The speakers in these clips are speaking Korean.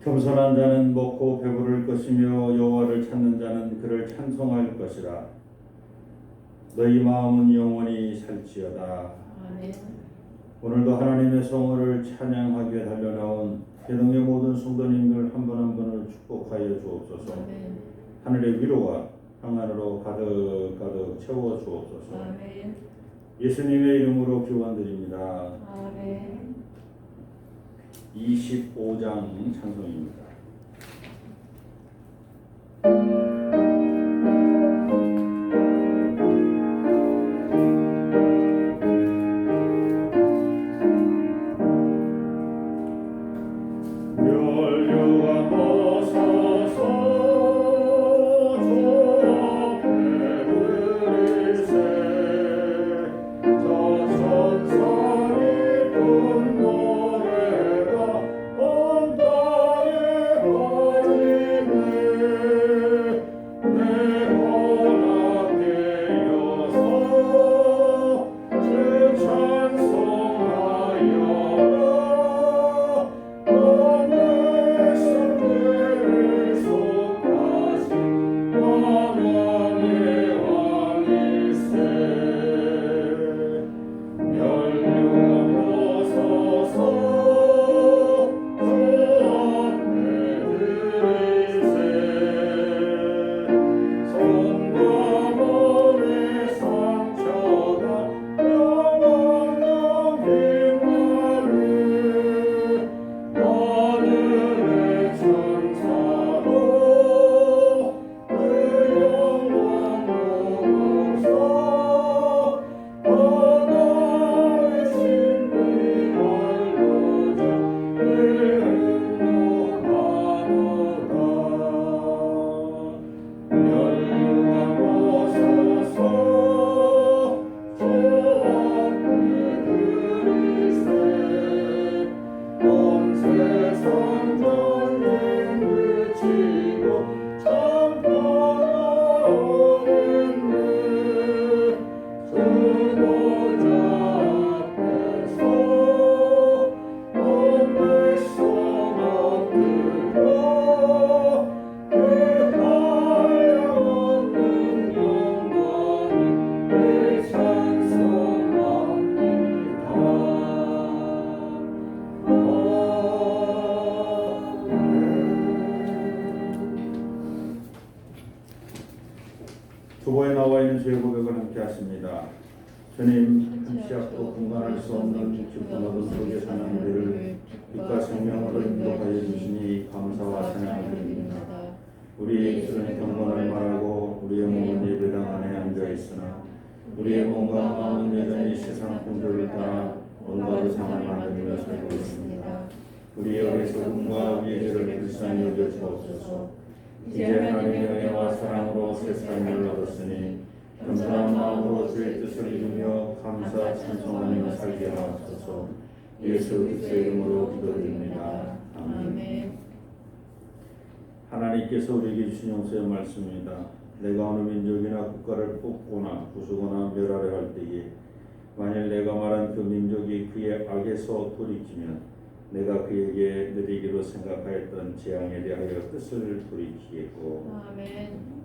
겸손한 자는 먹고 배부를 것이며 여호와를 찾는 자는 그를 찬송할 것이라. 너희 마음은 영원히 살지어다. 아멘. 오늘도 하나님의 성호를 찬양하기에 달려나온 회동의 모든 성도님들 한 분 한 분을 축복하여 주옵소서. 아멘. 하늘의 위로와 평안으로 가득 채워 주옵소서. 아멘. 예수님의 이름으로 기원드립니다. 아멘. 25장 찬송입니다. 두보에 나와 있는 죄 고백을 함께 하십니다. 주님, 한치 앞도 분간할 수 없는 깊은 어둠 속에 사는 우리를 빛과 생명으로 인도하여 주시니 감사와 찬양을 드립니다. 우리의 입술은 경건을 말하고 우리의 몸은 예배당 안에 앉아 있으나 우리의 몸과 마음은 여전히 세상 풍조를 따라 온갖 의상을 만들며 살고 있습니다. 우리의 어리석음과 우리의 죄를 불쌍히 여겨 주옵소서. 이제 하나님의 은혜와 사랑으로 새 삶을 얻었으니 겸손한 마음으로 주의 뜻을 이루며 감사 찬송하며 살게 하옵소서. 예수 그리스도의 이름으로 기도드립니다. 아멘. 하나님께서 우리에게 주신 용서의 말씀입니다. 내가 어느 민족이나 국가를 뽑거나 부수거나 멸하려 할 때에 만일 내가 말한 그 민족이 그의 악에서 돌이키면 내가 그에게 내리기로 생각하였던 재앙에 대하여 뜻을 돌이키겠고. 아멘.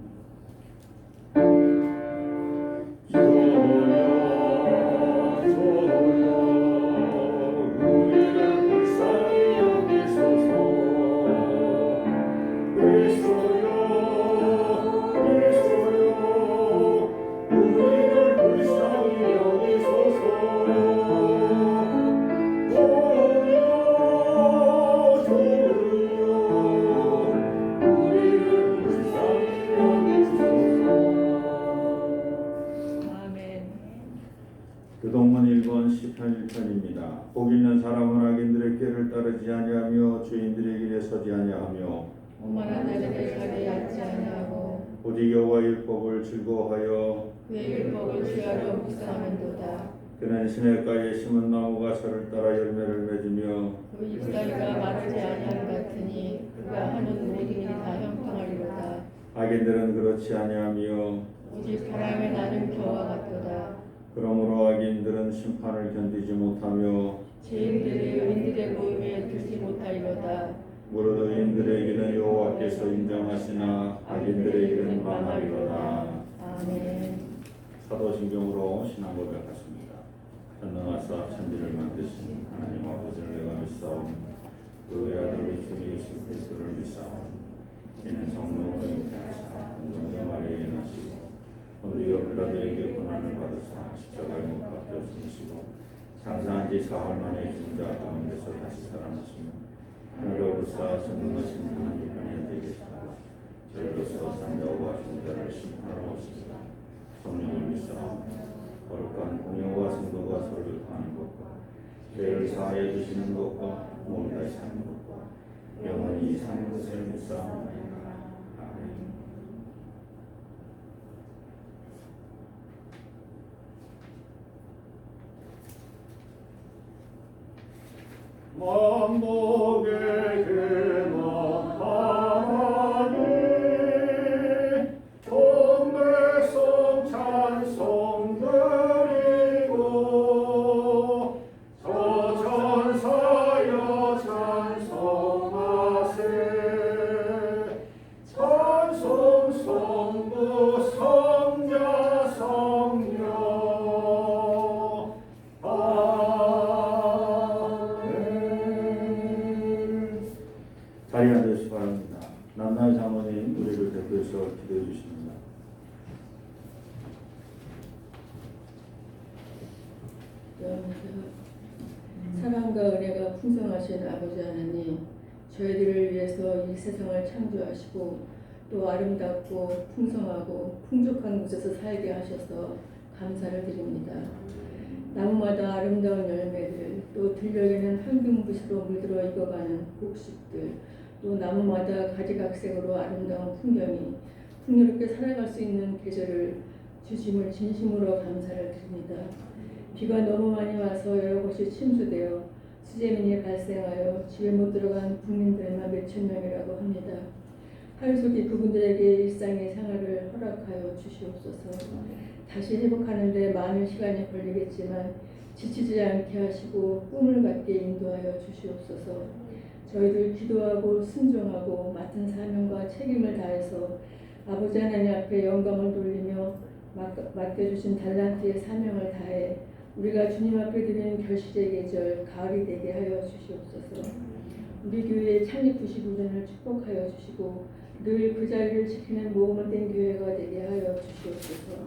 교동문 1번 시편 1편입니다. 복 있는 사람은 악인들의 꾀를 따르지 아니하며 죄인들의 길에 서지 아니하며 오만한 자들의 자리에 앉지 아니하고 오직 여호와의 율법을 즐거워하여 그의 율법을 주야로 묵상하는도다. 그는 시냇가에 심은 나무가 저를 따라 열매를 맺으며 그 잎사귀가 마르지 아니함 같으니 그가 하는 모든 일이 다 형통하리로다. 악인들은 그렇지 아니하며 오직 바람에 나는 겨와 같도다. 그러므로 악인들은 심판을 견디지 못하며 죄인들이 의인들의 모임에 들지 못하리로다. 무릇 의인들에게는 여호와께서 인정하시나 악인들에게는 망하리로다. 아멘. 사도신경으로 신앙 고백하십니다. 전능하사 천지를 만드신 하나님 아버지를 내가 믿사오니 그 외아들 우리 주 예수 그리스도를 믿사오니 이는 성령으로 잉태하사 성령 마리아에 나시고 우리가 빌라도에게 고난을 받으사 십자가에 못 박혀 죽으시고 장사한 지 사흘 만에 죽은 자 가운데서 다시 살아나시며 하늘로부터 전능하신 하나님 편에 되겠다. 저희로서 산자와 중자를 심판하러 오시리라. 성령을 믿사오니 거룩한 공예와 성도가 서로 교통하는 것과 죄를 사하여 주시는 것과 몸을 다시 사는 것과 영원히 사는 것을 믿사옵나이다. 아멘. 만복의 근원 하나님 동백성 찬송 드리고 저 천사여 찬송하세 찬송 성부 성자 성령 자리에 앉으시기 바랍니다. 남나의 장로님 우리를 대표해서 기도해 주십니다. 사랑과 은혜가 풍성하신 아버지 하나님, 저희들을 위해서 이 세상을 창조하시고 또 아름답고 풍성하고 풍족한 곳에서 살게 하셔서 감사를 드립니다. 나무마다 아름다운 열매들, 또 들녘에는 황금빛으로 물들어 익어가는 곡식들, 또 나무마다 가지각색으로 아름다운 풍경이 풍요롭게 살아갈 수 있는 계절을 주심을 진심으로 감사를 드립니다. 비가 너무 많이 와서 여러 곳이 침수되어 수재민이 발생하여 집에 못 들어간 국민들만 몇천 명이라고 합니다. 하루속히 그분들에게 일상의 생활을 허락하여 주시옵소서. 다시 회복하는 데 많은 시간이 걸리겠지만 지치지 않게 하시고 꿈을 갖게 인도하여 주시옵소서. 저희들 기도하고 순종하고 맡은 사명과 책임을 다해서 아버지 하나님 앞에 영광을 돌리며 맡겨주신 달란트의 사명을 다해 우리가 주님 앞에 드리는 결실의 계절 가을이 되게 하여 주시옵소서. 우리 교회의 창립 95주년을 축복하여 주시고 늘 그 자리를 지키는 모범된 교회가 되게 하여 주시옵소서.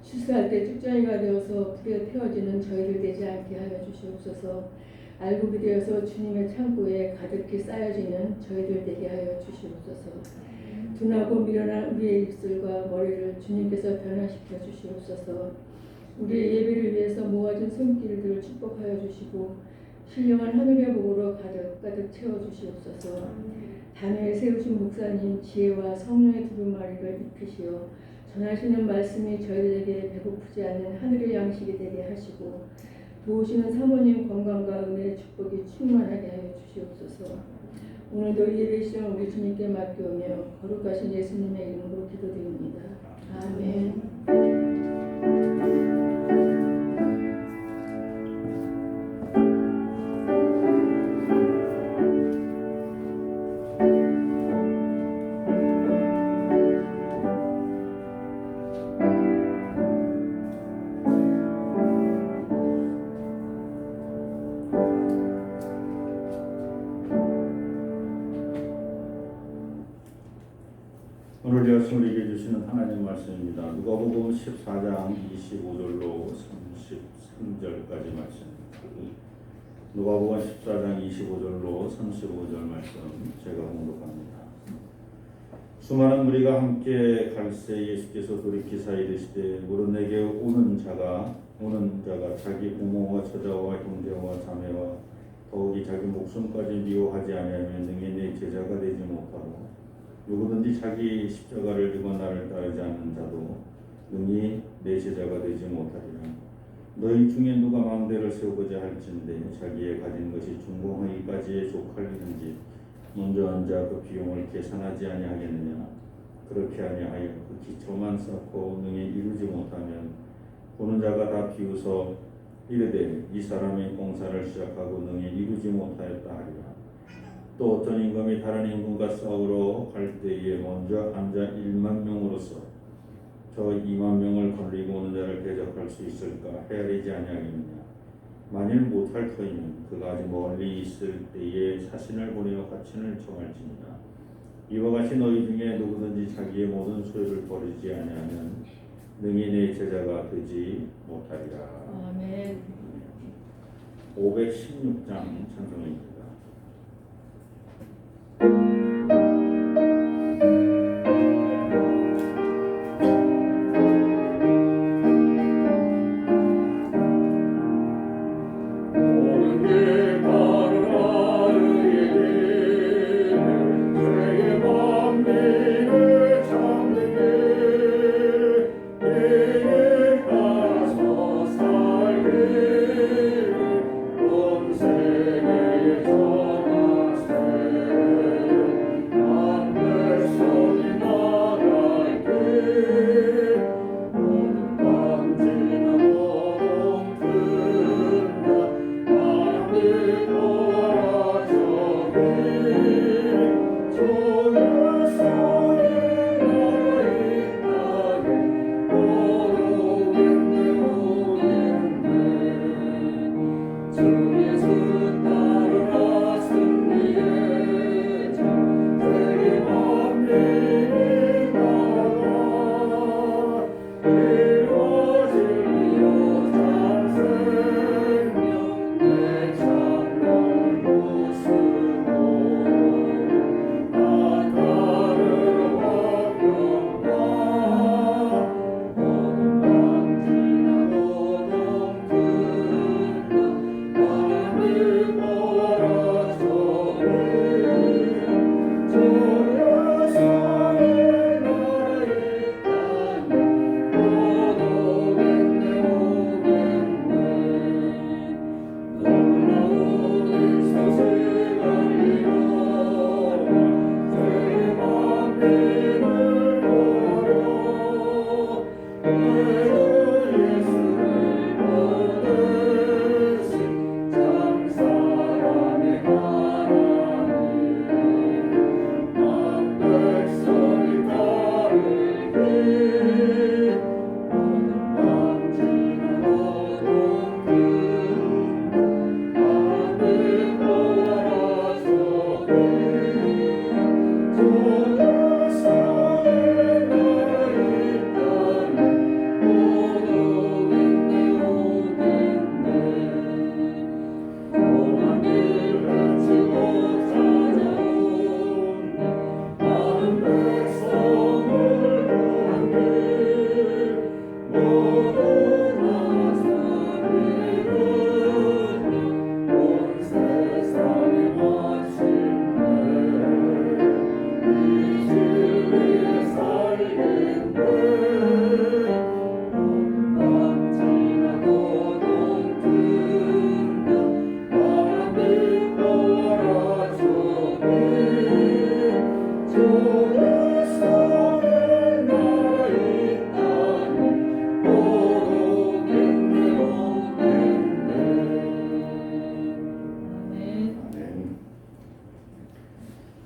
추수할 때 쭉정이가 되어서 불에 태워지는 저희들 되지 않게 하여 주시옵소서. 알곡이 되어서 주님의 창고에 가득히 쌓여지는 저희들 되게 하여 주시옵소서. 둔하고 미련한 우리의 입술과 머리를 주님께서 변화시켜 주시옵소서. 우리의 예배를 위해서 모아진 손길들을 축복하여 주시고 신령한 하늘의 복으로 가득 채워 주시옵소서. 단회에 세우신 목사님 지혜와 성령의 두루마리를 입히시어 전하시는 말씀이 저희들에게 배고프지 않는 하늘의 양식이 되게 하시고 도우시는 사모님 건강과 은혜의 축복이 충만하게 하여 주시옵소서. 오늘도 예배 시간 우리 주님께 맡겨오며 거룩하신 예수님의 이름으로 기도드립니다. 아멘. 오늘 말씀을 주시는 하나님 말씀입니다. 누가복음 14장 25절로 33절까지 말씀입니다. 누가복음 14장 25절로 35절 말씀 제가 공독합니다. 수많은 무리가 함께 갈새 예수께서 돌이키사 이르시되 무릇 내게 오는 자가 자기 부모와 처자와 형제와 자매와 더욱이 자기 목숨까지 미워하지 아니하면 능히 내 제자가 되지 못하고 누구든지 자기 십자가를 지고 나를 따르지 않는 자도 능히 내 제자가 되지 못하리라. 너희 중에 누가 망대를 세우고자 할진대 자기의 가진 것이 중공하기까지에 족할리는지 먼저 앉아 그 비용을 계산하지 아니하겠느냐. 그렇게 아니하여 그 기초만 쌓고 능히 이루지 못하면 보는 자가 다 비웃어 이르되 이 사람이 공사를 시작하고 능히 이루지 못하였다 하리라. 또 어떤 임금이 다른 임금과 싸우러 갈 때에 먼저 앉아 1만 명으로서 저 2만 명을 걸리고 오는 자를 대적할 수 있을까 헤아리지 아니하겠느냐. 만일 못할 터이면 그가 아직 멀리 있을 때에 사신을 보내어 화친을 청할지니라. 이와 같이 너희 중에 누구든지 자기의 모든 소유를 버리지 아니하면 능히 내 제자가 되지 못하리라. 아멘. 516장 찬송입니다.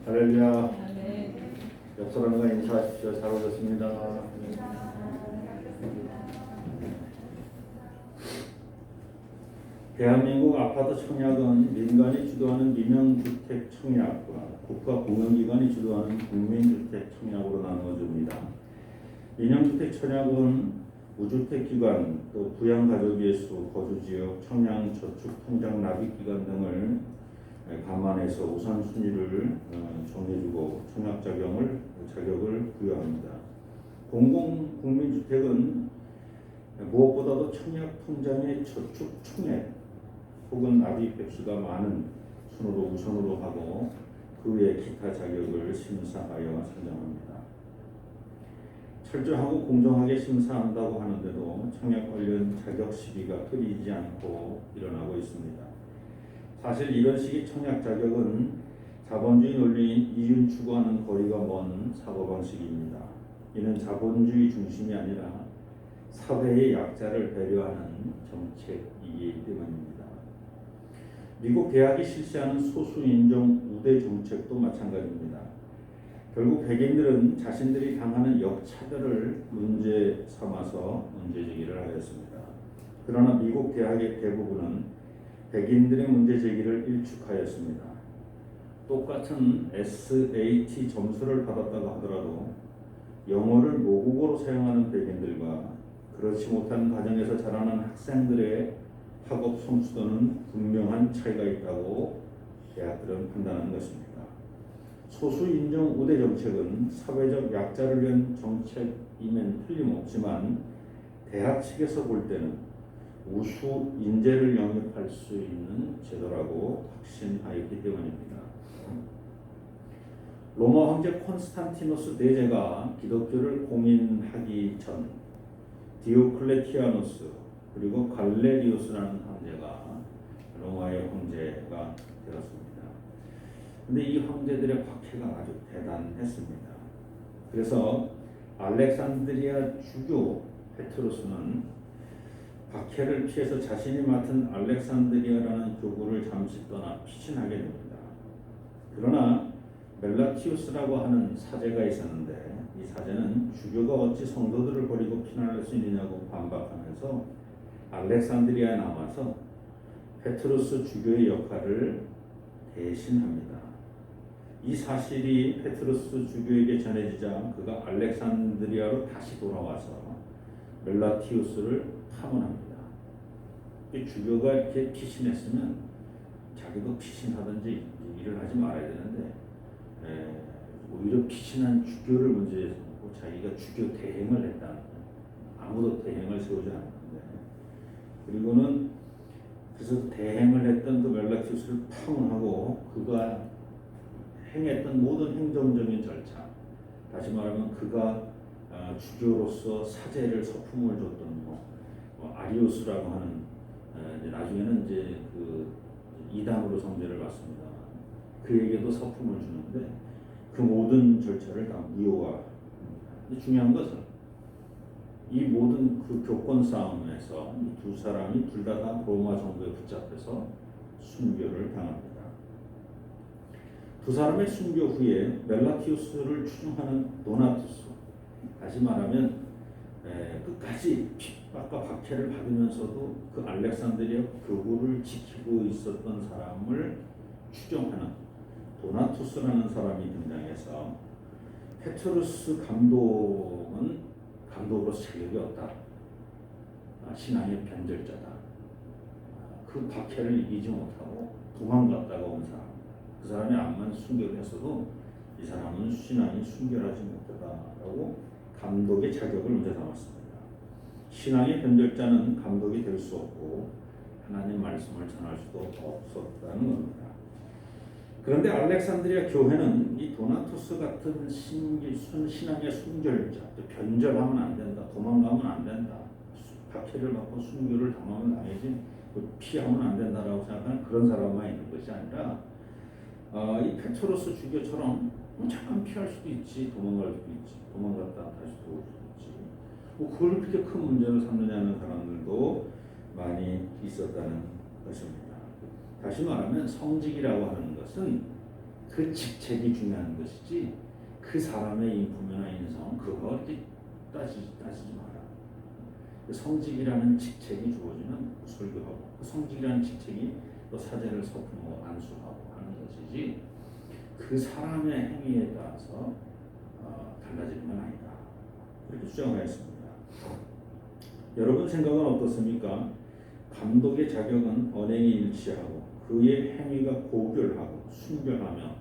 할렐루야. 옆 사람과 인사하십시오. 잘 오셨습니다. 대한민국 아파트 청약은 민간이 주도하는 민영주택 청약과 국가공영기관이 주도하는 국민주택 청약으로 나누어집니다. 민영주택 청약은 무주택기관, 또 부양가족의 수, 거주지역, 청약, 저축, 통장, 납입기간 등을 감안해서 우선순위를 정해주고 청약 자격을 부여합니다. 공공국민주택은 무엇보다도 청약 통장의 저축 총액 혹은 납입 횟수가 많은 순으로 우선으로 하고 그 외 기타 자격을 심사하여 선정합니다. 철저하고 공정하게 심사한다고 하는데도 청약 관련 자격 시비가 끊이지 않고 일어나고 있습니다. 사실 이런 식의 청약 자격은 자본주의 논리인 이윤 추구하는 거리가 먼 사고방식입니다. 이는 자본주의 중심이 아니라 사회의 약자를 배려하는 정책이기 때문입니다. 미국 대학이 실시하는 소수인종 우대 정책도 마찬가지입니다. 결국 백인들은 자신들이 당하는 역차별을 문제 삼아서 문제제기를 하였습니다. 그러나 미국 대학의 대부분은 백인들의 문제제기를 일축하였습니다. 똑같은 SAT 점수를 받았다고 하더라도 영어를 모국어로 사용하는 백인들과 그렇지 못한 가정에서 자라는 학생들의 학업 성취도는 분명한 차이가 있다고 대학들은 판단하는 것입니다. 소수 인종 우대 정책은 사회적 약자를 위한 정책임엔 틀림없지만 대학 측에서 볼 때는 우수 인재를 영입할 수 있는 제도라고 확신하였기 때문입니다. 로마 황제 콘스탄티노스 대제가 기독교를 공인하기 전 디오클레티아누스 그리고 갈레리우스라는 황제가 로마의 황제가 되었습니다. 근데 이 황제들의 박해가 아주 대단했습니다. 그래서 알렉산드리아 주교 페트로스는 박해를 피해서 자신이 맡은 알렉산드리아라는 교구를 잠시 떠나 피신하게 됩니다. 그러나 멜라티우스라고 하는 사제가 있었는데 이 사제는 주교가 어찌 성도들을 버리고 피난할 수 있느냐고 반박하면서 알렉산드리아에 남아서 페트로스 주교의 역할을 대신합니다. 이 사실이 페트로스 주교에게 전해지자 그가 알렉산드리아로 다시 돌아와서 멜라티우스를 파문합니다. 이 주교가 이렇게 피신했으면 자기도 피신하든지 일을 하지 말아야 되는데 오히려 피신한 주교를 문제에 삼고 자기가 주교 대행을 했다는 거예요. 아무도 대행을 세우지 않았는데 그리고는 그래서 대행을 했던 그 멜라티우스를 파문하고 그가 행했던 모든 행정적인 절차, 다시 말하면 그가 주교로서 사제를 서품을 줬던 아리우스라고 하는 나중에는 이제 그 이단으로 성제를 받습니다. 그에게도 서품을 주는데 그 모든 절차를 다 무효화합니다. 중요한 것은 이 모든 그 교권 싸움에서 이 두 사람이 둘 다 로마 정부에 붙잡혀서 순교를 당합니다. 두 사람의 순교 후에 멜라티우스를 추종하는 도나투스, 다시 말하면 끝까지 핍박과 박해를 받으면서도 그 알렉산드리아 교구를 지키고 있었던 사람을 추종하는 도나투스라는 사람이 등장해서 페트루스 감독은 감독으로서 자격이 없다. 신앙의 변절자다. 그 박해를 이기지 못하고 도망갔다가 온 사람. 그 사람이 암만 순교를 했어도 이 사람은 신앙이 순결하지 못하다라고 감독의 자격을 문제 삼았습니다. 신앙의 변절자는 감독이 될 수 없고 하나님 말씀을 전할 수도 없었다는 겁니다. 그런데 알렉산드리아 교회는 이 도나투스 같은 신앙의 순결자, 변절하면 안 된다, 도망가면 안 된다, 박해를 받고 순교를 당하면 당해지 피하면 안 된다라고 생각하는 그런 사람만 있는 것이 아니라 이 페트로스 주교처럼 잠깐 피할 수도 있지, 도망갈 수도 있지, 도망갔다 다시 들어올 수도 있지, 그걸 그렇게 큰 문제로 삼느냐는 사람들도 많이 있었다는 것입니다. 다시 말하면 성직이라고 하는 것은 그 직책이 중요한 것이지 그 사람의 인품이나 인성 그거 따지지 마라. 성직이라는 직책이 주어지면 설교하고 그 성직이라는 직책이 또 사제를 서품하고 안수하고 하는 것이지 그 사람의 행위에 따라서 달라지는 건 아니다. 그렇게 주장하였습니다. 여러분 생각은 어떻습니까? 감독의 자격은 언행이 일치하고 그의 행위가 고결하고 순결하며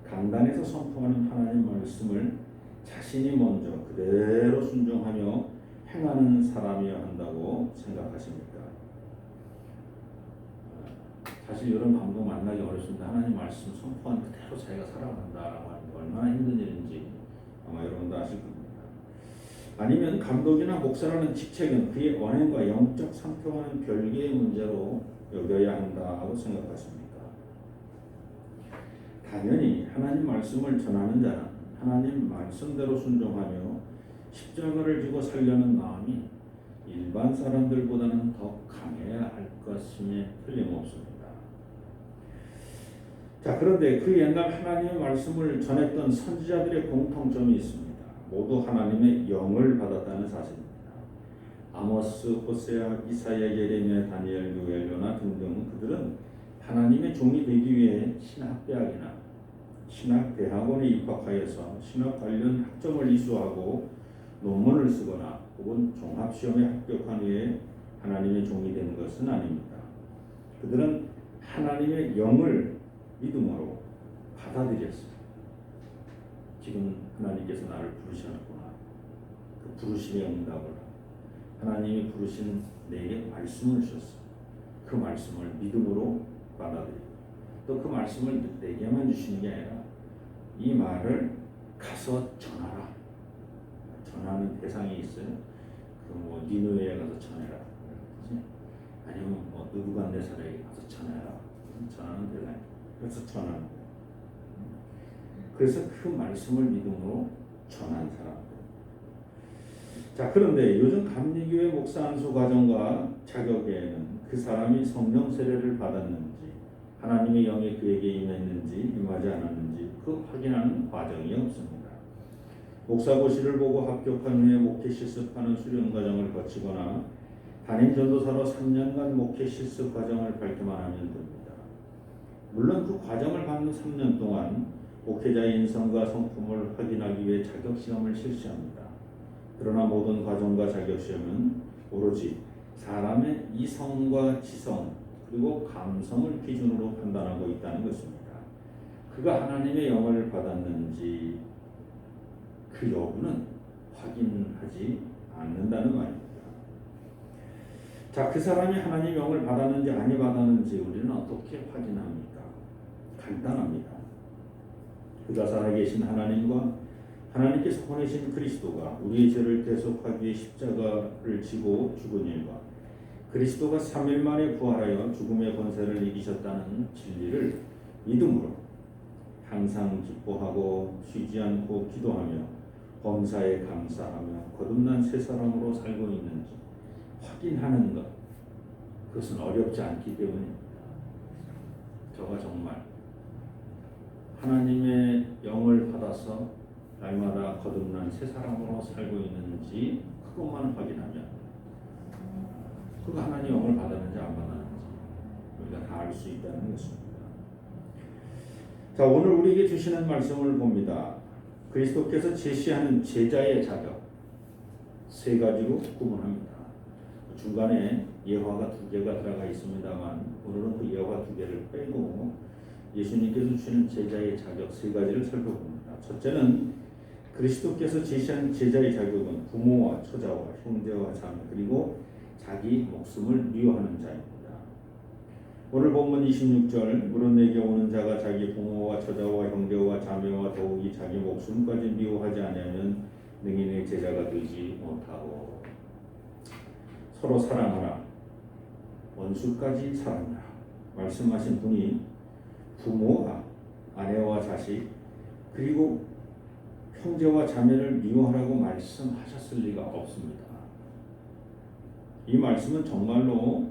강단에서 선포하는 하나님 말씀을 자신이 먼저 그대로 순종하며 행하는 사람이어야 한다고 생각하십니까? 사실 이런 감독 만나기 어렵습니다. 하나님 말씀 선포한 그대로 자기가 살아간다라고 하는 게 얼마나 힘든 일인지 아마 여러분도 아실 겁니다. 아니면 감독이나 목사라는 직책은 그의 언행과 영적 상태와는 별개의 문제로 여겨야 한다고 생각하십니까? 당연히 하나님 말씀을 전하는 자는 하나님 말씀대로 순종하며 십자가를 지고 살려는 마음이 일반 사람들보다는 더 강해야 할 것임에 틀림없습니다. 자, 그런데 그 옛날 하나님의 말씀을 전했던 선지자들의 공통점이 있습니다. 모두 하나님의 영을 받았다는 사실입니다. 아모스, 호세아, 이사야, 예레미야, 다니엘, 요엘, 요나 등등 그들은 하나님의 종이 되기 위해 신학대학이나 신학대학원에 입학하여서 신학 관련 학점을 이수하고 논문을 쓰거나 혹은 종합시험에 합격한 후에 하나님의 종이 되는 것은 아닙니다. 그들은 하나님의 영을 믿음으로 받아들였어요. 지금 하나님께서 나를 부르셨구나. 그 부르심에 응답을 하나님이 부르신 내게 말씀을 주셨어요. 그 말씀을 믿음으로 받아들이고 또 그 말씀을 내게만 주시는 게 아니라 이 말을 가서 전하라. 전하는 대상이 있어요. 그 니느웨에 가서 전해라. 아니면 느부갓네살에게 가서 전해라. 전하는 대상이. 그래서 전하는 거예요. 그래서 그 말씀을 믿음으로 전한 사람들. 자, 그런데 요즘 감리교회 목사 안수 과정과 자격에는 그 사람이 성령 세례를 받았는지 하나님의 영이 그에게 임했는지 임하지 않았는지 그 확인하는 과정이 없습니다. 목사고시를 보고 합격한 후에 목회 실습하는 수련 과정을 거치거나 담임 전도사로 3년간 목회 실습 과정을 밟기만 하면 됩니다. 물론 그 과정을 밟는 3년 동안 목회자의 인성과 성품을 확인하기 위해 자격시험을 실시합니다. 그러나 모든 과정과 자격시험은 오로지 사람의 이성과 지성 그리고 감성을 기준으로 판단하고 있다는 것입니다. 그가 하나님의 영을 받았는지 그 여부는 확인하지 않는다는 말입니다. 자, 그 사람이 하나님의 영을 받았는지 아니 받았는지 우리는 어떻게 확인합니까? 간단합니다. 그가 살아계신 하나님과 하나님께서 보내신 그리스도가 우리의 죄를 대속하기 위해 십자가를 지고 죽은 일과 그리스도가 3일 만에 부활하여 죽음의 권세를 이기셨다는 진리를 믿음으로 항상 기뻐하고 쉬지 않고 기도하며 범사에 감사하며 거듭난 새 사람으로 살고 있는지 확인하는 것, 그것은 어렵지 않기 때문입니다. 저가 정말 하나님의 영을 받아서 날마다 거듭난 새 사람으로 살고 있는지 그것만 확인하면 그가 하나님의 영을 받았는지 안 받았는지 우리가 다 알 수 있다는 것입니다. 자, 오늘 우리에게 주시는 말씀을 봅니다. 그리스도께서 제시하는 제자의 자격 세 가지로 구분합니다. 중간에 예화가 2개가 들어가 있습니다만 오늘은 그 예화 2개를 빼고 예수님께서 주시는 제자의 자격 세 가지를 살펴봅니다. 첫째는 그리스도께서 제시한 제자의 자격은 부모와 처자와 형제와 자매 그리고 자기 목숨을 미워하는 자입니다. 오늘 본문 26절 물은 내게 오는 자가 자기 부모와 처자와 형제와 자매와 더욱이 자기 목숨까지 미워하지 않으면 능히 내 제자가 되지 못하고 서로 사랑하라 원수까지 사랑하라 말씀하신 분이 부모와 아내와 자식 그리고 형제와 자매를 미워하라고 말씀하셨을 리가 없습니다. 이 말씀은 정말로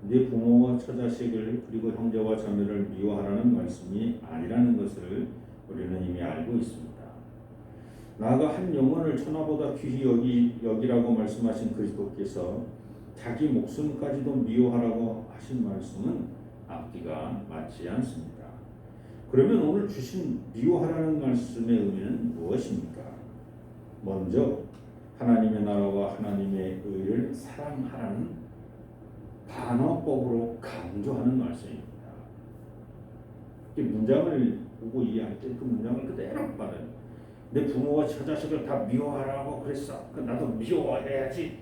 내 부모와 처자식을 그리고 형제와 자매를 미워하라는 말씀이 아니라는 것을 우리는 이미 알고 있습니다. 나아가 한 영혼을 천하보다 귀히 여기라고 말씀하신 그리스도께서 자기 목숨까지도 미워하라고 하신 말씀은 앞뒤가 맞지 않습니다. 그러면 오늘 주신 미워하라는 말씀의 의미는 무엇입니까? 먼저 하나님의 나라와 하나님의 의를 사랑하라는 단어법으로 강조하는 말씀입니다. 이 문장을 보고 이해할 때 그 문장을 그대로 받아요. 내 부모와 처자식을 다 미워하라고 그랬어. 나도 미워해야지.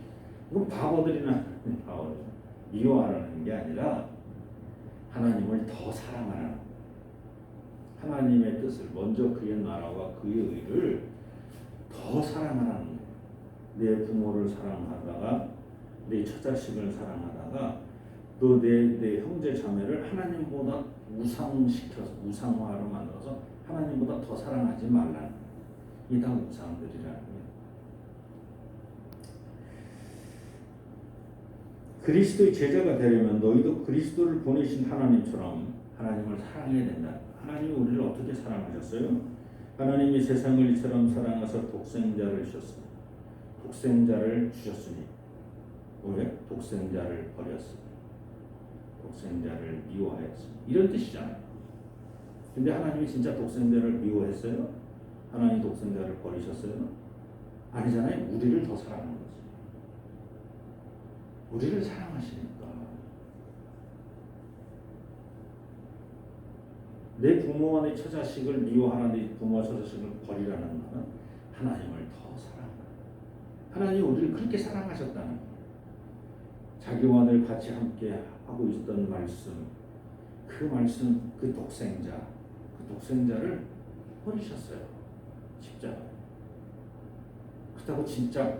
그럼 바보들이나 바보들. 미워하라는 게 아니라 하나님을 더 사랑하라는 하나님의 뜻을 먼저 그의 나라와 그의 의를 더 사랑하라는 거예요. 내 부모를 사랑하다가 내 처자식을 사랑하다가 또 내 형제 자매를 하나님보다 우상시켜서 우상화로 만들어서 하나님보다 더 사랑하지 말라는 이 다 우상들이라는 거예요. 그리스도의 제자가 되려면 너희도 그리스도를 보내신 하나님처럼 하나님을 사랑해야 된다. 하나님이 우리를 어떻게 사랑하셨어요? 하나님이 세상을 이처럼 사랑하사 독생자를 주셨습니다. 독생자를 주셨으니 왜? 독생자를 버렸습니다. 독생자를 미워하였습니다. 이런 뜻이잖아요. 근데 하나님이 진짜 독생자를 미워했어요? 하나님 독생자를 버리셨어요? 아니잖아요. 우리를 더 사랑한 거지. 우리를 사랑하시니까. 내 부모와 내 처자식을 미워하는 내 부모와 처자식을 버리라는 말은 하나님을 더 사랑하는. 하나님이 우리를 그렇게 사랑하셨다는 거예요. 자기와 늘 같이 함께 하고 있던 말씀, 그 말씀, 그 독생자를 버리셨어요. 십자가. 그렇다고 진짜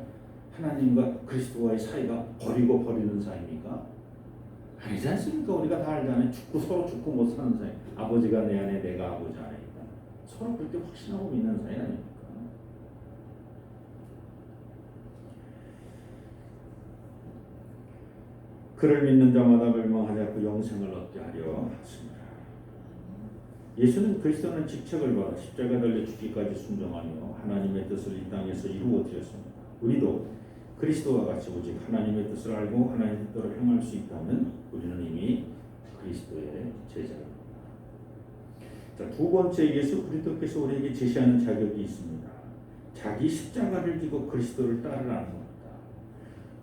하나님과 그리스도와의 사이가 버리고 버리는 사이입니까? 아니지 않습니까? 우리가 다 알잖아요. 서로 죽고 못 사는 사이. 아버지가 내 안에, 내가 아버지 안에 있다. 서로 그렇게 확신하고 믿는 사이 아닙니까? 그를 믿는 자마다 멸망하지 않고 영생을 얻게 하려 하십니다. 예수는 그리스도는 직책을 받아 십자가 달려 죽기까지 순종하며 하나님의 뜻을 이 땅에서 이루어 드렸습니다. 우리도 그리스도와 같이 오직 하나님의 뜻을 알고 하나님의 뜻대로 행할 수 있다면 우리는 이미 그리스도의 제자입니다. 자, 두 번째, 예수 그리스도께서 우리에게 제시하는 자격이 있습니다. 자기 십자가를 지고 그리스도를 따르라는 겁니다.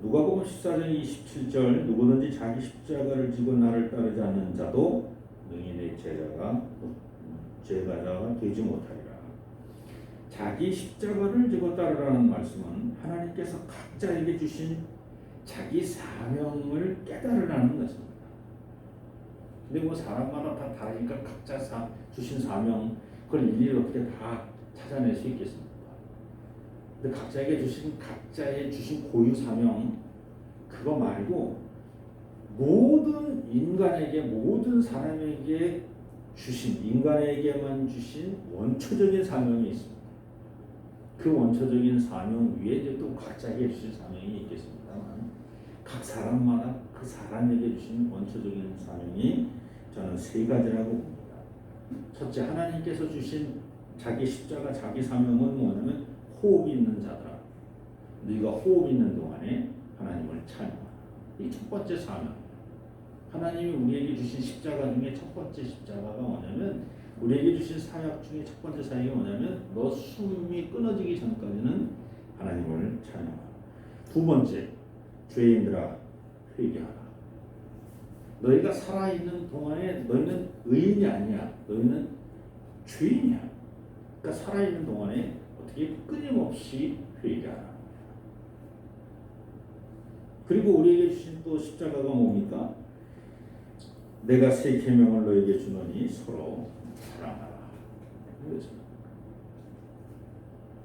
누가복음 14장 27절 누구든지 자기 십자가를 지고 나를 따르지 않는 자도 능히 내 제자가 되지 못하리라. 자기 십자가를 지고 따르라는 말씀은 하나님께서 각자에게 주신 자기 사명을 깨달으라는 것입니다. 근데 뭐 사람마다 다 다르니까 각자 주신 사명 그걸 일일이 어떻게 다 찾아낼 수 있겠습니까? 근데 각자에게 주신 고유 사명 그거 말고 모든 인간에게 모든 사람에게 주신 인간에게만 주신 원초적인 사명이 있습니다. 그 원초적인 사명 위에 이제 또 각자에게 주신 사명이 있겠습니다만 각 사람마다 그 사람에게 주신 원초적인 사명이 저는 세 가지라고 봅니다. 첫째, 하나님께서 주신 자기 십자가 자기 사명은 뭐냐면 호흡이 있는 자들아 네가 호흡 있는 동안에 하나님을 찬양하라. 이 첫 번째 사명. 하나님이 우리에게 주신 십자가 중에 첫 번째 십자가가 뭐냐면 우리에게 주신 사역 중에 첫 번째 사역이 뭐냐면 너 숨이 끊어지기 전까지는 하나님을 찬양하라. 두 번째, 죄인들아 회개하라. 너희가 살아있는 동안에 너희는 의인이 아니야. 너희는 죄인이야. 그러니까 살아있는 동안에 어떻게 끊임없이 회개하라. 그리고 우리에게 주신 또 십자가가 뭡니까? 내가 새 계명을 너에게 주노니 서로 사랑하라.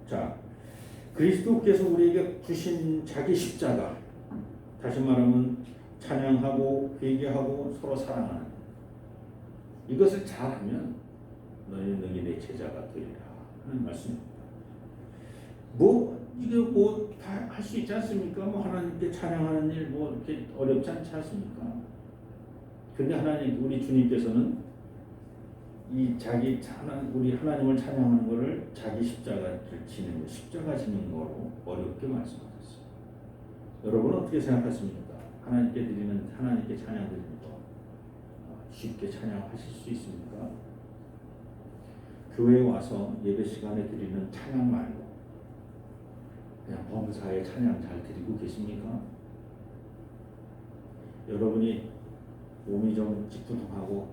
자, 그리스도께서 우리에게 주신 자기 십자가, 다시 말하면 찬양하고 회개하고 서로 사랑하는 이것을 잘하면 너희는 능히 내 제자가 되리라 하는 말씀입니다. 이게 다 할 수 있지 않습니까? 하나님께 찬양하는 일 이렇게 어렵지 않지 않습니까? 근데 우리 주님께서는 우리 하나님을 찬양하는 것을 자기 십자가 지는 거로 어렵게 말씀하셨어요. 여러분은 어떻게 생각하십니까? 하나님께 찬양 드리는 거 쉽게 찬양하실 수 있습니까? 교회에 와서 예배 시간에 드리는 찬양 말고 그냥 범사에 찬양 잘 드리고 계십니까? 여러분이 몸이 좀 찌뿌둥하고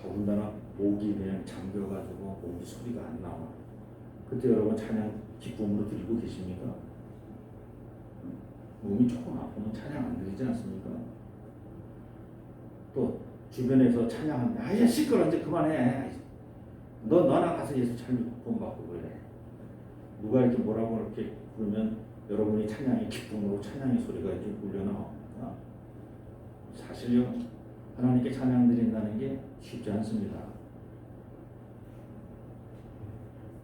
더군다나 목이 그냥 잠겨가지고 목이 소리가 안 나와. 그때 여러분 찬양 기쁨으로 드리고 계십니까? 몸이 조금 아프면 찬양 안 드리지 않습니까? 또 주변에서 찬양하면 아야 시끄러 이제 그만해. 너나 가서 예수 찬양 본받고 그래. 누가 이렇게 뭐라고 이렇게 그러면 여러분이 찬양의 기쁨으로 찬양의 소리가 이제 울려나옵니다. 사실요 하나님께 찬양 드린다는 게 쉽지 않습니다.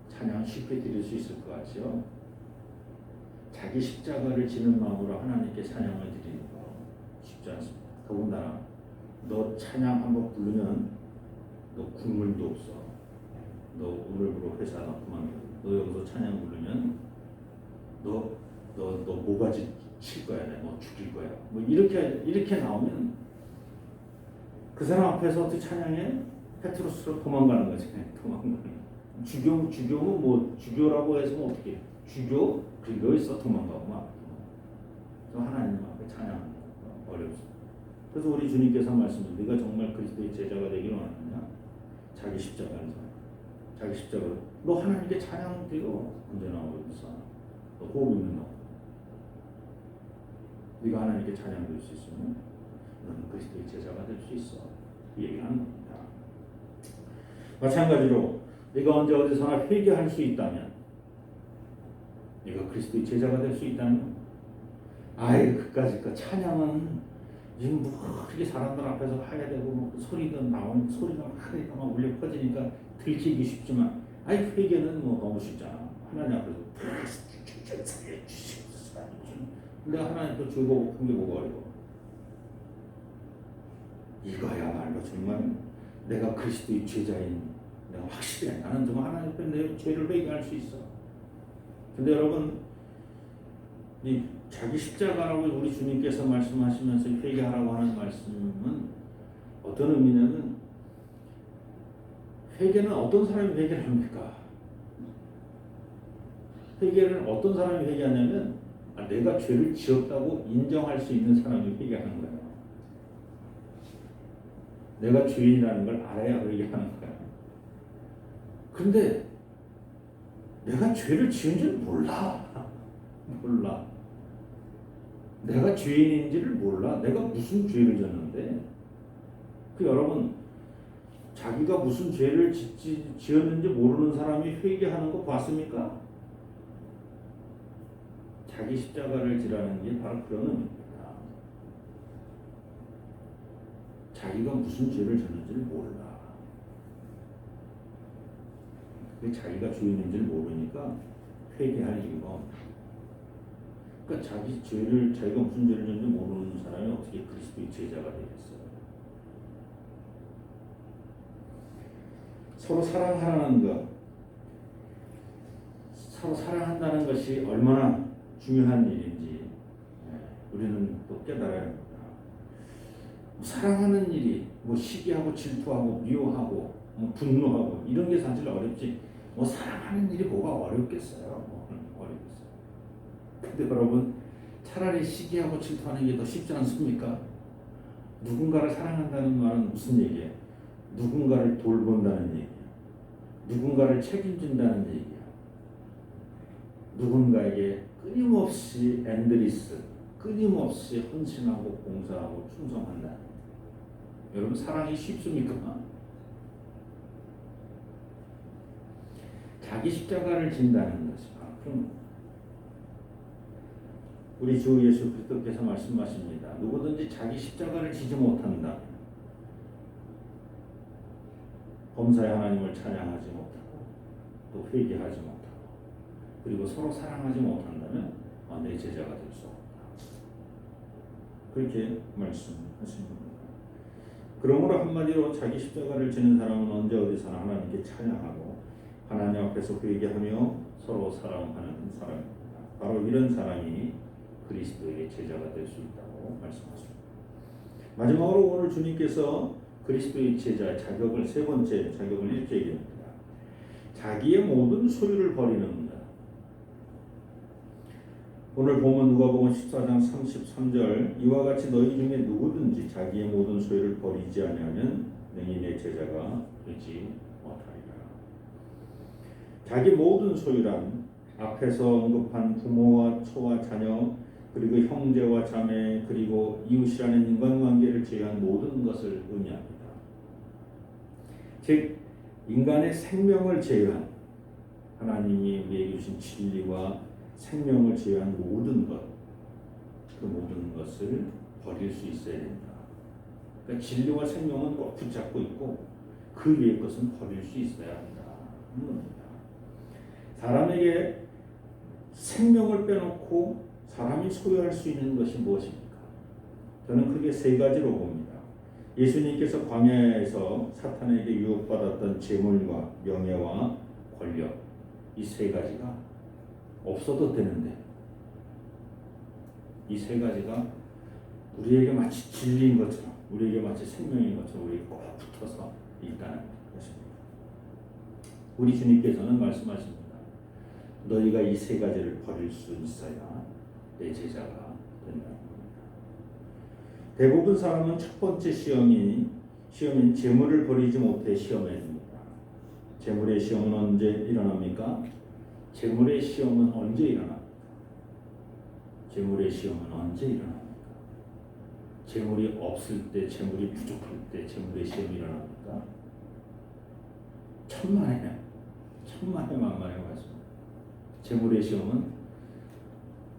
찬양 쉽게 드릴 수 있을 것 같죠? 자기 십자가를 지는 마음으로 하나님께 찬양을 드리는 거 쉽지 않습니다. 더군다나 너 찬양 한번 부르면 너 국물도 없어. 너 오늘부로 회사 너 그만둬. 너 여기서 찬양 부르면 너 모가지 칠 거야. 너 죽일 거야. 뭐 이렇게 나오면 그 사람 앞에서 어떻게 찬양해? 페트로스로 도망가는 거지. 도망가는. 주교는 뭐 주교라고 해서 뭐 어떻게? 주교 그거 있어 도망가고 막. 또 하나님 앞에 찬양 어렵습니다. 그래서 우리 주님께서 말씀을 네가 정말 그리스도의 제자가 되기를 원하느냐? 자기 십자가를 자기 십자가를 너 하나님께 찬양 드려 언제나 어렵사. 너 호흡 있는 너. 네가 하나님께 찬양 드릴 수 있으면 너는 그리스도의 제자가 될 수 있어. 이 얘기를 하는 겁니다. 마찬가지로 네가 언제 어디서나 회개할 수 있다면, 네가 그리스도의 제자가 될 수 있다면, 그까짓 그 찬양은 지금 뭐 그렇게 사람들 앞에서 하게 되고 뭐 소리가 막 울려 퍼지니까 들키기 쉽지만, 회개는 뭐 너무 쉽잖아. 하나님 앞에서 내가 하나님께 즐거운 게 뭐가 어려워? 이거야말로 정말 내가 그리스도의 제자인 내가 확실해. 나는 정말 하나님 앞에 내 죄를 회개할 수 있어. 근데 여러분, 이 자기 십자가라고 우리 주님께서 말씀하시면서 회개하라고 하는 말씀은 어떤 의미냐면, 회개는 어떤 사람이 회개를 합니까? 회개를 어떤 사람이 회개하냐면, 내가 죄를 지었다고 인정할 수 있는 사람이 회개하는 거예요. 내가 죄인이라는 걸 알아야 회개하는 거야. 근데 내가 죄를 지은 줄 몰라. 내가 죄인인지를 몰라. 내가 무슨 죄를 졌는데. 여러분, 자기가 무슨 죄를 지었는지 모르는 사람이 회개하는 거 봤습니까? 자기 십자가를 지라는 게 바로 그런 의미입니다. 자기가 무슨 죄를 졌는지를 몰라. 자기가 죄인인지를 모르니까 회개할 이유가 없다. 그러니까 자기가 무슨 죄를 졌는지 모르는 사람이 어떻게 그리스도의 제자가 되겠어요? 서로 사랑하라는 것, 서로 사랑한다는 것이 얼마나 중요한 일인지 우리는 또 깨달아야 합니다. 사랑하는 일이 시기하고 질투하고 미워하고 분노하고 이런 게 사실 어렵지. 사랑하는 일이 뭐가 어렵겠어요? 어렵겠어요. 근데 여러분, 차라리 시기하고 질투하는 게 더 쉽지 않습니까? 누군가를 사랑한다는 말은 무슨 얘기예요? 누군가를 돌본다는 얘기예요. 누군가를 책임진다는 얘기예요. 누군가에게 끊임없이 끊임없이 헌신하고 봉사하고 충성한다. 여러분, 사랑이 쉽습니까? 자기 십자가를 진다는 것이 우리 주 예수 그리스도께서 말씀하십니다. 누구든지 자기 십자가를 지지 못한다면 범사의 하나님을 찬양하지 못하고 또 회개하지 못하고 그리고 서로 사랑하지 못한다면 내 제자가 될 수 없다. 그렇게 말씀하십니다. 그러므로 한마디로 자기 십자가를 지는 사람은 언제 어디서나 하나님께 찬양하고 하나님 앞에서 회개하며 서로 사랑하는 사람입니다. 바로 이런 사람이 그리스도의 제자가 될 수 있다고 말씀하십니다. 마지막으로 오늘 주님께서 그리스도의 제자의 자격을 세 번째 자격을 이렇게 얘기합니다. 자기의 모든 소유를 버리는 것. 오늘 보면 누가복음 14장 33절 이와 같이 너희 중에 누구든지 자기의 모든 소유를 버리지 아니하면 능히 내 제자가 되지 못하리라. 자기 모든 소유란 앞에서 언급한 부모와 처와 자녀 그리고 형제와 자매 그리고 이웃이라는 인간관계를 제외한 모든 것을 의미합니다. 즉 인간의 생명을 제외한 하나님이 우리에게 주신 진리와 생명을 제외한 모든 것, 그 모든 것을 버릴 수 있어야 된다. 그러니까 진리와 생명은 꼭 붙잡고 있고 그 위의 것은 버릴 수 있어야 한다. 사람에게 생명을 빼놓고 사람이 소유할 수 있는 것이 무엇입니까? 저는 크게 세 가지로 봅니다. 예수님께서 광야에서 사탄에게 유혹받았던 재물과 명예와 권력, 이 세 가지가 없어도 되는데 이 세 가지가 우리에게 마치 진리인 것처럼, 우리에게 마치 생명인 것처럼 우리에게 꼭 붙어서 있다는 것입니다. 우리 주님께서는 말씀하십니다. 너희가 이 세 가지를 버릴 수 있어야 내 제자가 된다는 겁니다. 대부분 사람은 첫 번째 시험인 재물을 버리지 못해 시험에 듭니다. 재물의 시험은 언제 일어납니까? 재물의 시험은 언제 일어납니까? 재물의 시험은 언제 일어납니까? 재물이 없을 때, 재물이 부족할 때 재물의 시험이 일어납니까? 천만에 만만해 말씀. 재물의 시험은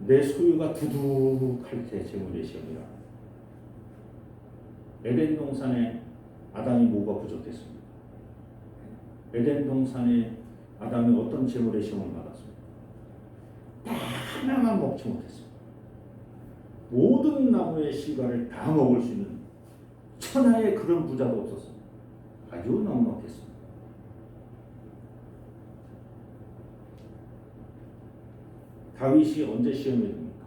내 소유가 두둑할 때 재물의 시험이 일어납니다. 에덴 동산에 아담이 뭐가 부족했습니까? 에덴 동산에 아담이 어떤 재물의 시험을 받았습니까? 딱 하나만 먹지 못했습니다. 모든 나무의 씨가를 다 먹을 수 있는 천하의 그런 부자도 없었습니다. 아주 넉넉했습니다. 다윗이 언제 시험에 듭니까?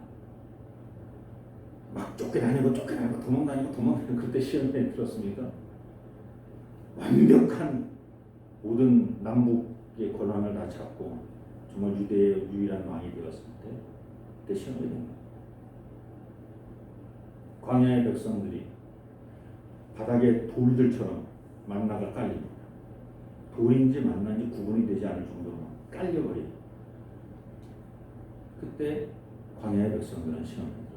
막 쫓겨다니고 도망다니고 그때 시험에 들었습니까? 완벽한 모든 남북의 권한을 다 잡고 정말 유대의 유일한 왕이 되었을 때 그때 시험에 됩니다. 광야의 백성들이 바닥에 돌들처럼 만나가 깔립니다. 돌인지 만나인지 구분이 되지 않을 정도로 깔려버립니다. 그때 광야의 백성들은 시험에 들어갑니다.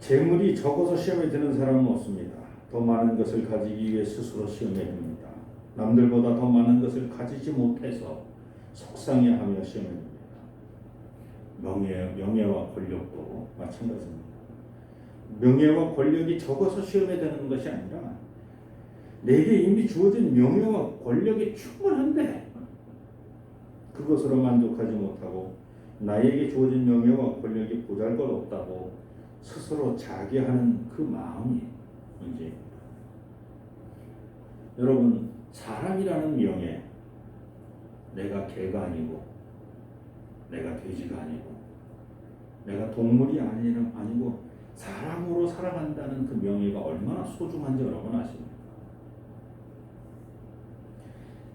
재물이 적어서 시험에 드는 사람은 없습니다. 더 많은 것을 가지기 위해 스스로 시험에 듭니다. 남들보다 더 많은 것을 가지지 못해서 속상해하며 시험에 듭니다. 명예와 권력도 마찬가지입니다. 명예와 권력이 적어서 시험에 드는 것이 아니라 내게 이미 주어진 명예와 권력이 충분한데 그것으로 만족하지 못하고 나에게 주어진 명예와 권력이 보잘것없다고 스스로 자괴하는 그 마음이 문제입니다. 여러분, 사람이라는 명예, 내가 개가 아니고 내가 돼지가 아니고 내가 동물이 아니고 사람으로 살아간다는 그 명예가 얼마나 소중한지 여러분 아십니까?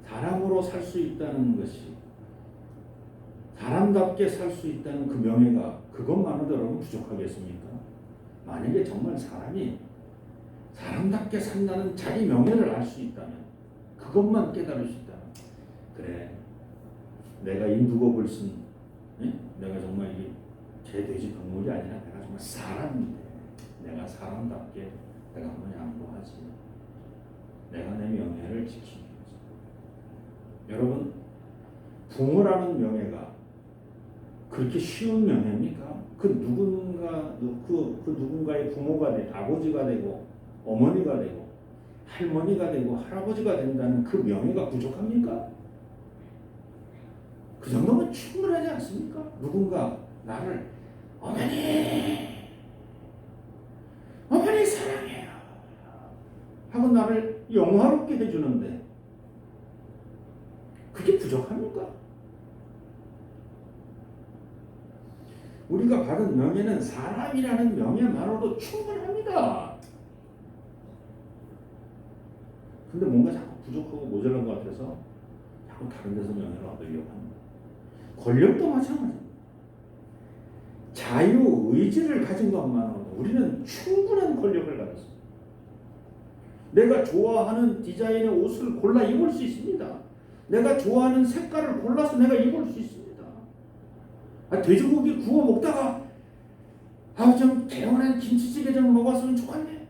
사람으로 살 수 있다는 것이, 사람답게 살 수 있다는 그 명예가 그것만으로도 여러분 부족하겠습니까? 만약에 정말 사람이 사람답게 산다는 자기 명예를 알 수 있다면, 그것만 깨달을 수 있다면, 그래, 내가 이 누겁을 쓴, 내가 정말 이게 제 돼지 동물이 아니라 내가 정말 사람인데, 내가 사람답게 내가 한번 양보하지, 내가 내 명예를 지키기 위해서. 여러분, 부모라는 명예가 그렇게 쉬운 명예입니까? 그 누군가의 부모가 되고 아버지가 되고 어머니가 되고 할머니가 되고 할아버지가 된다는 그 명예가 부족합니까? 그 정도면 충분하지 않습니까? 누군가 나를 어머니 사랑해요 하고 나를 영화롭게 해주는데 그게 부족합니까? 우리가 받은 명예는 사람이라는 명예만으로도 충분합니다. 근데 뭔가 자꾸 부족하고 모자란 것 같아서 자꾸 다른 데서 명예를 얻으려고 합니다. 권력도 마찬가지입니다. 자유의지를 가진 것만으로도 우리는 충분한 권력을 가졌습니다. 내가 좋아하는 디자인의 옷을 골라 입을 수 있습니다. 내가 좋아하는 색깔을 골라서 내가 입을 수 있습니다. 돼지고기 구워 먹다가 좀 개운한 김치찌개 좀 먹었으면 좋겠네.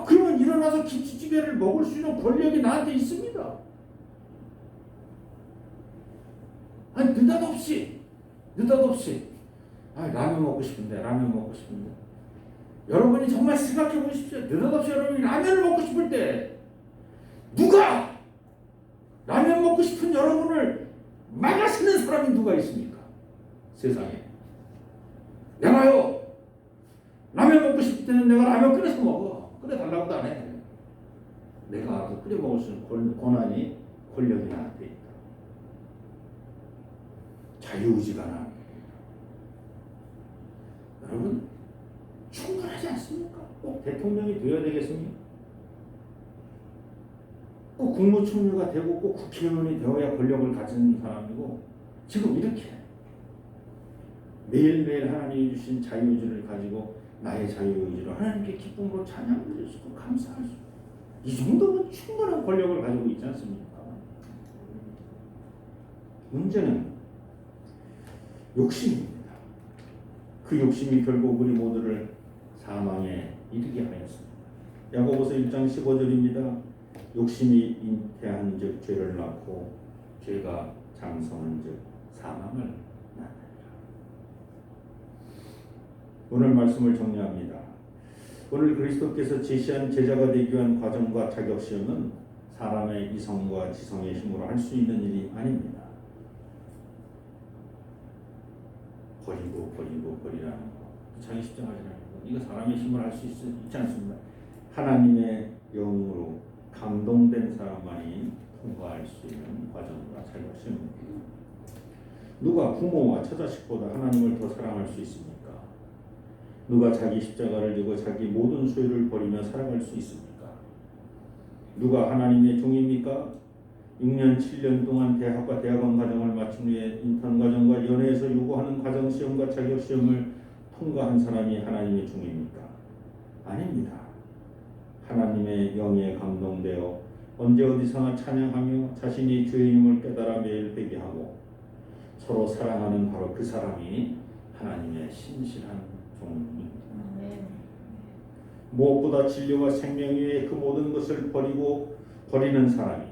그러면 일어나서 김치찌개를 먹을 수 있는 권력이 나한테 있습니다. 느닷없이 라면 먹고 싶은데 여러분이 정말 생각해 보십시오. 느닷없이 여러분이 라면을 먹고 싶을 때 누가 라면 먹고 싶은 여러분을 막아서는 사람이 누가 있습니까? 세상에. 내가요 라면 먹고 싶을 때는 내가 라면 끓여서 먹어. 끓여달라고도 안 해. 내가 알아서 끓여 먹을 수 있는 권한이 권력이 나한테 있다. 자유의지가 나한테 있다. 여러분 충분하지 않습니까? 꼭 대통령이 되어야 되겠습니까? 꼭 국무총리가 되고 꼭 국회의원이 되어야 권력을 가진 사람이고 지금 이렇게 매일매일 하나님이 주신 자유의지를 가지고 나의 자유의지로 하나님께 기쁨으로 찬양을 드릴 수 있고 감사할 수 있고 이 정도면 충분한 권력을 가지고 있지 않습니까? 문제는 욕심입니다. 그 욕심이 결국 우리 모두를 사망에 이르게 하였습니다. 야고보서 1장 15절입니다. 욕심이 잉태한 즉 죄를 낳고 죄가 장성한 즉 사망을 낳느니라. 오늘 말씀을 정리합니다. 오늘 그리스도께서 제시한 제자가 되기 위한 과정과 자격시험은 사람의 이성과 지성의 힘으로 할 수 있는 일이 아닙니다. 버리라는 거, 자기 십자가라는 거, 이거 사람의 힘으로 할 수 있지 않습니다. 하나님의 영으로 감동된 사람만이 통과할 수 있는 과정과 자격시험입니다. 누가 부모와 처자식보다 하나님을 더 사랑할 수 있습니까? 누가 자기 십자가를 지고 자기 모든 소유를 버리며 살아갈 수 있습니까? 누가 하나님의 종입니까? 6년 7년 동안 대학과 대학원 과정을 마친 후에 인턴 과정과 연애에서 요구하는 과정 시험과 자격 시험을 통과한 사람이 하나님의 종입니까? 아닙니다. 하나님의 영에 감동되어 언제 어디서나 찬양하며 자신이 죄인임을 깨달아 매일 회개하고 서로 사랑하는 바로 그 사람이 하나님의 신실한 종입니다. 무엇보다 진리와 생명 위에 그 모든 것을 버리는 사람이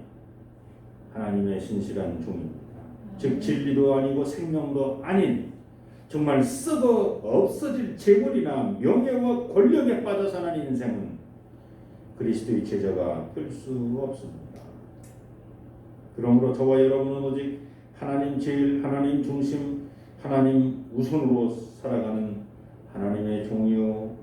하나님의 신실한 종입니다. 즉 진리도 아니고 생명도 아닌 정말 썩어 없어질 재물이나 명예와 권력에 빠져 사는 인생은 그리스도의 제자가 될 수 없습니다. 그러므로 저와 여러분은 오직 하나님 제일, 하나님 중심, 하나님 우선으로 살아가는 하나님의 종이요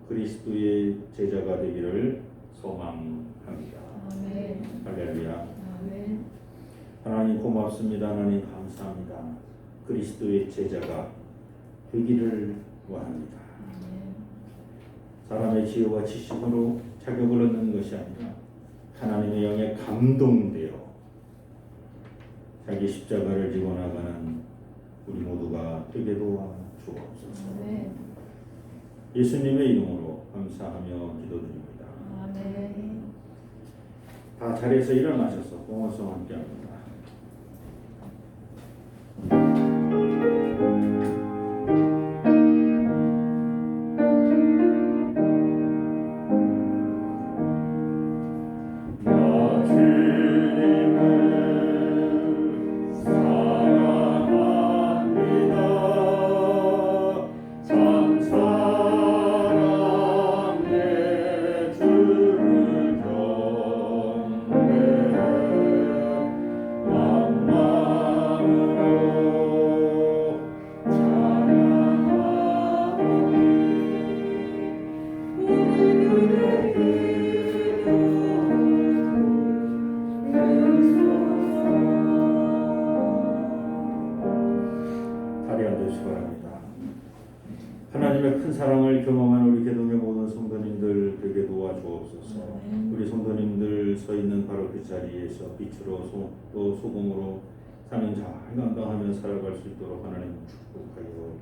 그리스도의 제자가 되기를 소망합니다. 아멘. 할렐루야. 아멘. 하나님 고맙습니다. 하나님 감사합니다. 그리스도의 제자가 되기를 원합니다. 사람의 지혜와 지식으로 자격을 얻는 것이 아니라 하나님의 영에 감동되어 자기 십자가를 지고 나가는 우리 모두가 되게 도와 주옵소서. 예수님의 이름으로 감사하며 기도드립니다. 아멘. 다 자리에서 일어나셔서 공헌성 함께합니다. 하나님의 큰 사랑을 경험한 우리 개동의 모든 성도님들 되게 도와주옵소서. 우리 성도님들 서 있는 바로 그 자리에서 빛으로 또 소금으로 사명 잘 감당하며 살아갈 수 있도록 하나님 축복하여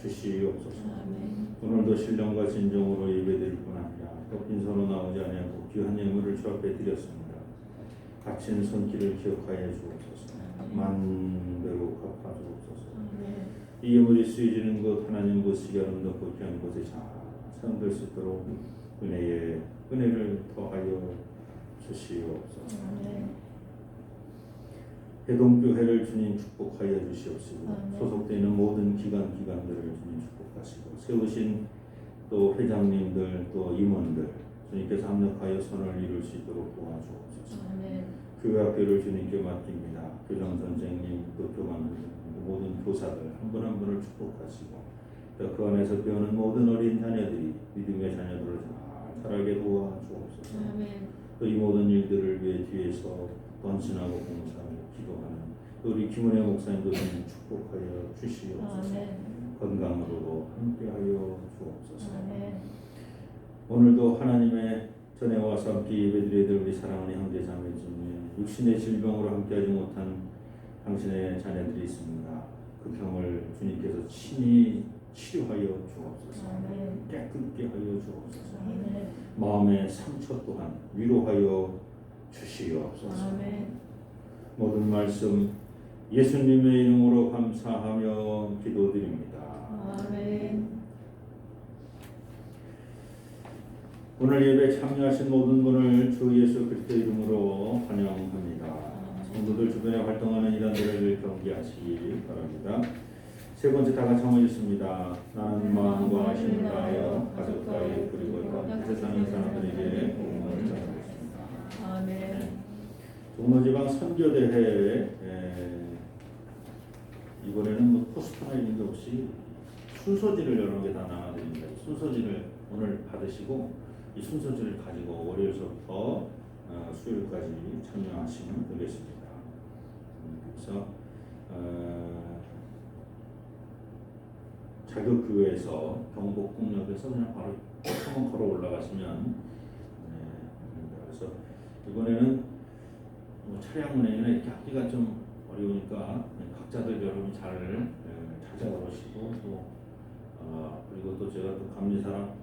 주시옵소서. 오늘도 신령과 진정으로 예배드릴 뿐 아니라 또 빈손으로 나오지 아니하고 귀한 예물을 주 앞에 드렸습니다. 갇힌 손길을 기억하여 주옵소서. 만배로 갚아 주옵소서. 이 예물이 쓰여지는 곳 하나님 보시기 아름답고 귀한 곳에 잘 사용될 수 있도록 은혜를 더하여 주시옵소서. 해동교회를 주님 축복하여 주시옵시고 소속되는 모든 기관들을 주님 축복하시고 세우신 또 회장님들 또 임원들 주님께서 합력하여 선을 이룰 수 있도록 도와주옵소서. 교회 학교를 주님께 맡깁니다. 교장 선생님 또 교관 모든 교사들 한 분 한 분을 축복하시고 또 그 안에서 배우는 모든 어린 자녀들이 믿음의 자녀들을 잘 자라게 도와주옵소서. 또 이 모든 일들을 위해 뒤에서 번신하고 봉사하고 기도하는 또 우리 김은혜 목사님도 좀 축복하여 주시옵소서. 건강으로도 함께하여 주옵소서. 오늘도 하나님의 전에 와서 함께 예배드려야 될 우리 사랑하는 형제 자매 중에 육신의 질병으로 함께하지 못한 당신의 자녀들이 있습니다. 그 병을 주님께서 친히 치료하여 주옵소서. 깨끗게 하여 주옵소서. 마음의 상처 또한 위로하여 주시옵소서. 모든 말씀 예수님의 이름으로 감사하며 기도드립니다. 오늘 예배 참여하신 모든 분을 주 예수 그리스도의 이름으로 환영합니다. 성도들 주변에 활동하는 이단들을 경계하시기 바랍니다. 세 번째 다 같이 한번 읽습니다. 나는 마음과 힘을 다하여 가족과의 그리고 세상의 사람들에게 복음을 전하겠습니다. 아멘. 종로지방 선교대회 이번에는 뭐 포스터나 이런 게 없이 순서지를 여러 개 다 나눠드립니다. 순서지를 오늘 받으시고 이 순서지를 가지고 월요일서부터 수요일까지 참여하시면 되겠습니다. 그래서 자격교회에서 경복궁역에서 그냥 바로 한번 걸어 올라가시면 그래서 이번에는 뭐 차량 운행이나 이렇게 하기가 좀 어려우니까 각자들 여러분 잘 찾아가 보시고 또 그리고 또 제가 또 감리사랑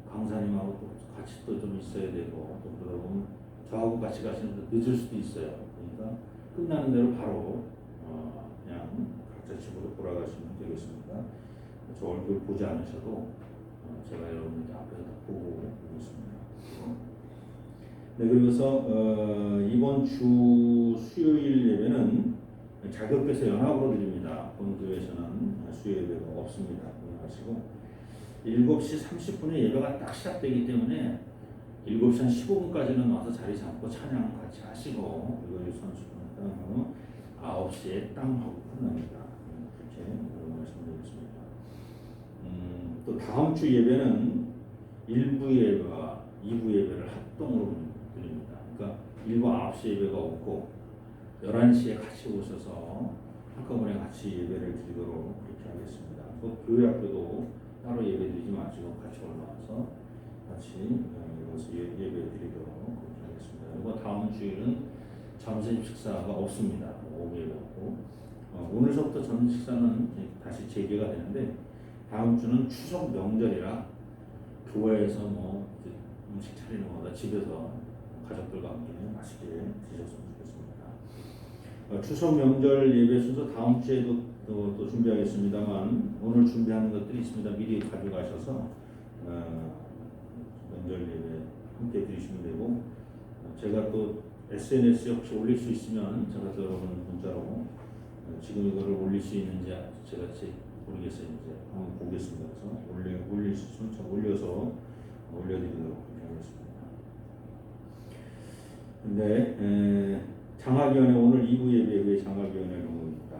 강사님하고 또 같이 또 좀 있어야 되고 또 그러다 보면 저하고 같이 가시면 늦을 수도 있어요. 그러니까 끝나는 대로 바로 그냥 각자 집으로 돌아가시면 되겠습니다. 저 얼굴 보지 않으셔도 제가 여러분들 앞에서 다 보고 있습니다. 네, 그리고서 이번 주 수요일 예배는 자격께서 연합으로 드립니다. 본교에서는 수요 예배가 없습니다. 하시고 7시 30분에 예배가 딱 시작되기 때문에 7시 한 15분까지는 와서 자리 잡고 찬양 같이 하시고 그리고 30분 딱 9시에 땅 하고 끝납니다. 그렇게 말씀드리겠습니다. 또 다음 주 예배는 1부 예배와 2부 예배를 합동으로 드립니다. 그러니까 1부 9시 예배가 없고 11시에 같이 오셔서 한꺼번에 같이 예배를 드리도록 그렇게 하겠습니다. 또 교회 학교도 따로 예배 드리지 마시고 같이 올라와서 같이 여기서 예배 드리도록 그렇게 하겠습니다. 그리고 다음 주일은 점심 식사가 없습니다. 오후 예배 없고 오늘서부터 점심 식사는 다시 재개가 되는데 다음 주는 추석 명절이라 교회에서 뭐 음식 차리는 것보다 집에서 가족들과 함께 맛있게 드셨으면 좋겠습니다. 추석 명절 예배 순서 다음 주에도 또 준비하겠습니다만 오늘 준비하는 것들이 있습니다. 미리 가져가셔서 명절 예배 함께 드리시면 되고 제가 또 SNS에 혹시 올릴 수 있으면 제가 또 여러분 문자로 지금 이거를 올릴 수 있는지 제가 모르겠어요. 이제 한번 보겠습니다. 그래서 올릴 수 있으면 제가 올려서 올려드리도록 하겠습니다. 근데 장학위원회 오늘 2부 예배의 장학위원회를 옵니다.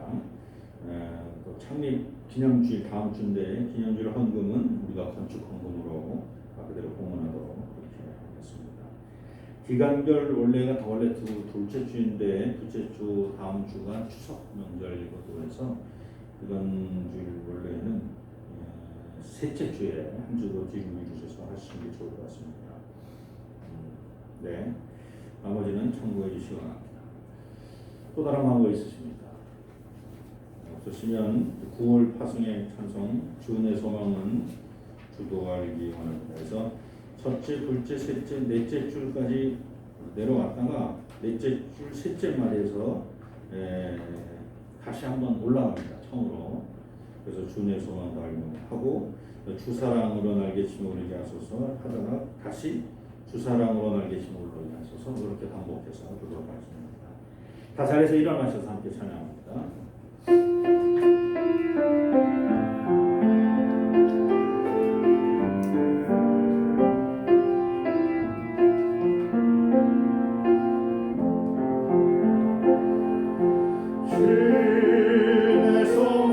또 창립 기념주일 다음 주인데 기념주일 헌금은 우리가 건축 헌금으로 그대로 공헌하도록 그렇게 하겠습니다. 기간별 원래가 원래 둘째 주인데 둘째 주 다음 주가 추석 명절이고 해서 이번 주일 원래는 셋째 주에 한 주도 뒤를 주셔서 하시는 게 좋을 것 같습니다. 네, 나머지는 참고해 주시기 바랍니다. 또 다른 방법이 있으십니까? 없으시면 9월 파송의 찬송 주은의 소망은 주도하기 원합니다. 그래서 첫째, 둘째, 셋째, 넷째 줄까지 내려왔다가 넷째 줄 셋째 말에서 다시 한번 올라갑니다. 처음으로. 그래서 주은의 소망도 하고 주사랑으로 날개치며 오르게 하소서 하다가 다시 주사랑으로 날개치며 오르게 하소서 그렇게 반복해서 그도록 하십니다. 다 자리에서 일어나셔서 함께 찬양합니다. 주의 소망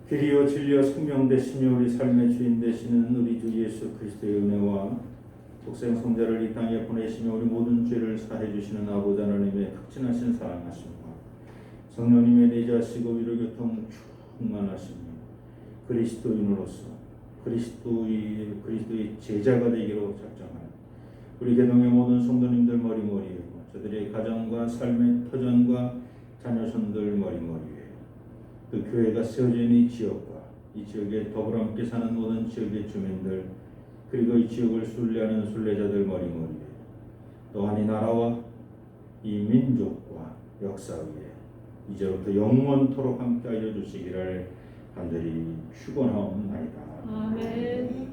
길이요 진리요 생명 되시며 우리 삶의 주인 되시는 우리 주 예수 그리스도의 은혜와 독생 성자를 이 땅에 보내시며 우리 모든 죄를 사해 주시는 아버지 하나님의 극진하신 사랑하심과 성령님의 내자시고 위로 교통 충만하시며 그리스도인으로서 그리스도의 제자가 되기로 작정하는 우리 개동의 모든 성도님들 머리머리에 저들의 가정과 삶의 터전과 자녀손들 머리머리에 그 교회가 세워져 있는 이 지역과 이 지역에 더불어 함께 사는 모든 지역의 주민들 그리고 이 지역을 순례하는 순례자들 머리머리에 또한 이 나라와 이 민족과 역사 위에 이제부터 영원토록 함께 하여 주시기를 간절히 축원하옵나이다. 아멘.